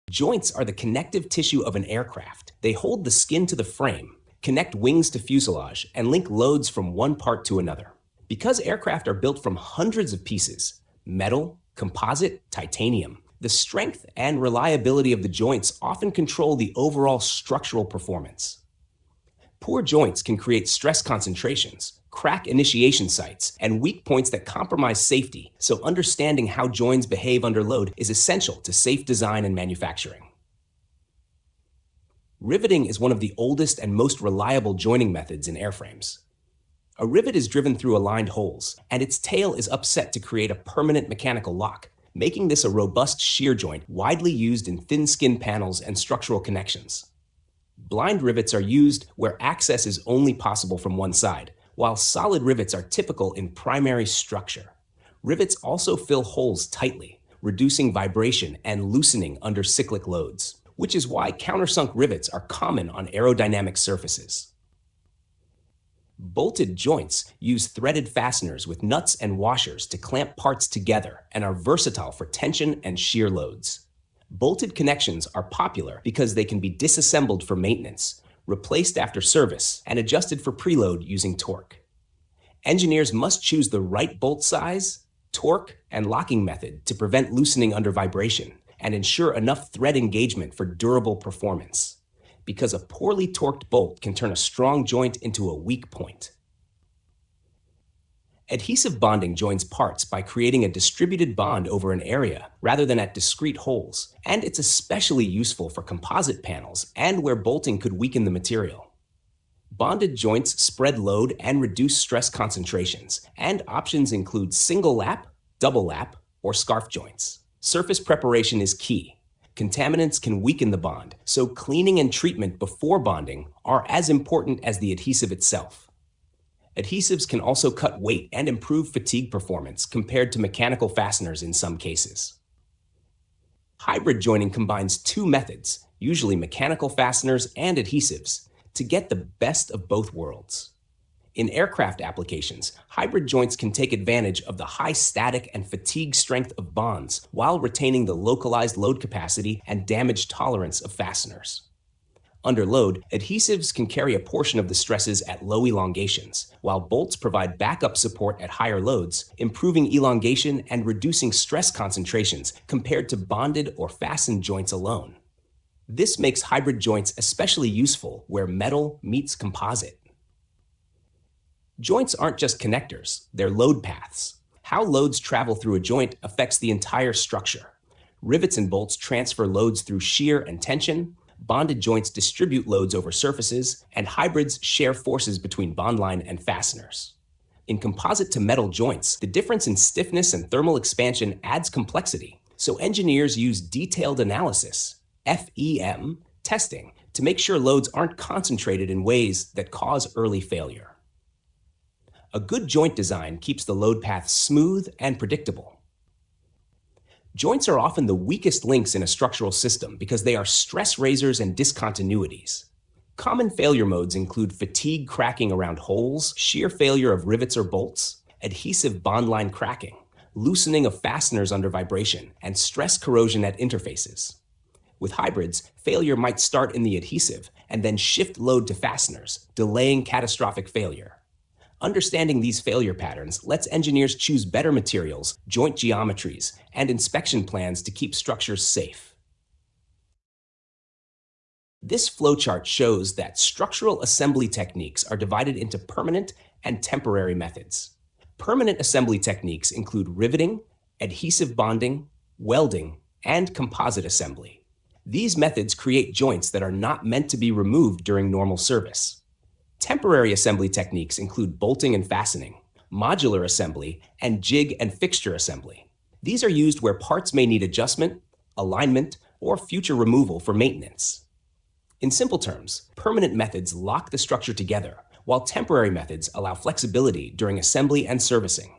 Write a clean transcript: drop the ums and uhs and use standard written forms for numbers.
Joints are the connective tissue of an aircraft. They hold the skin to the frame, connect wings to fuselage, and link loads from one part to another. Because aircraft are built from hundreds of pieces, metal, composite, titanium, the strength and reliability of the joints often control the overall structural performance. Poor joints can create stress concentrations, crack initiation sites, and weak points that compromise safety, so understanding how joints behave under load is essential to safe design and manufacturing. Riveting is one of the oldest and most reliable joining methods in airframes. A rivet is driven through aligned holes, and its tail is upset to create a permanent mechanical lock, making this a robust shear joint widely used in thin-skin panels and structural connections. Blind rivets are used where access is only possible from one side, while solid rivets are typical in primary structure. Rivets also fill holes tightly, reducing vibration and loosening under cyclic loads, which is why countersunk rivets are common on aerodynamic surfaces. Bolted joints use threaded fasteners with nuts and washers to clamp parts together and are versatile for tension and shear loads. Bolted connections are popular because they can be disassembled for maintenance, replaced after service, and adjusted for preload using torque. Engineers must choose the right bolt size, torque, and locking method to prevent loosening under vibration and ensure enough thread engagement for durable performance, because a poorly torqued bolt can turn a strong joint into a weak point. Adhesive bonding joins parts by creating a distributed bond over an area rather than at discrete holes, and it's especially useful for composite panels and where bolting could weaken the material. Bonded joints spread load and reduce stress concentrations, and options include single lap, double lap, or scarf joints. Surface preparation is key. Contaminants can weaken the bond, so cleaning and treatment before bonding are as important as the adhesive itself. Adhesives can also cut weight and improve fatigue performance compared to mechanical fasteners in some cases. Hybrid joining combines two methods, usually mechanical fasteners and adhesives, to get the best of both worlds. In aircraft applications, hybrid joints can take advantage of the high static and fatigue strength of bonds while retaining the localized load capacity and damage tolerance of fasteners. Under load, adhesives can carry a portion of the stresses at low elongations, while bolts provide backup support at higher loads, improving elongation and reducing stress concentrations compared to bonded or fastened joints alone. This makes hybrid joints especially useful where metal meets composite. Joints aren't just connectors, they're load paths. How loads travel through a joint affects the entire structure. Rivets and bolts transfer loads through shear and tension, bonded joints distribute loads over surfaces, and hybrids share forces between bondline and fasteners. In composite to metal joints, the difference in stiffness and thermal expansion adds complexity, so engineers use detailed analysis, FEM, testing, to make sure loads aren't concentrated in ways that cause early failure. A good joint design keeps the load path smooth and predictable. Joints are often the weakest links in a structural system because they are stress raisers and discontinuities. Common failure modes include fatigue cracking around holes, shear failure of rivets or bolts, adhesive bondline cracking, loosening of fasteners under vibration, and stress corrosion at interfaces. With hybrids, failure might start in the adhesive and then shift load to fasteners, delaying catastrophic failure. Understanding these failure patterns lets engineers choose better materials, joint geometries, and inspection plans to keep structures safe. This flowchart shows that structural assembly techniques are divided into permanent and temporary methods. Permanent assembly techniques include riveting, adhesive bonding, welding, and composite assembly. These methods create joints that are not meant to be removed during normal service. Temporary assembly techniques include bolting and fastening, modular assembly, and jig and fixture assembly. These are used where parts may need adjustment, alignment, or future removal for maintenance. In simple terms, permanent methods lock the structure together, while temporary methods allow flexibility during assembly and servicing.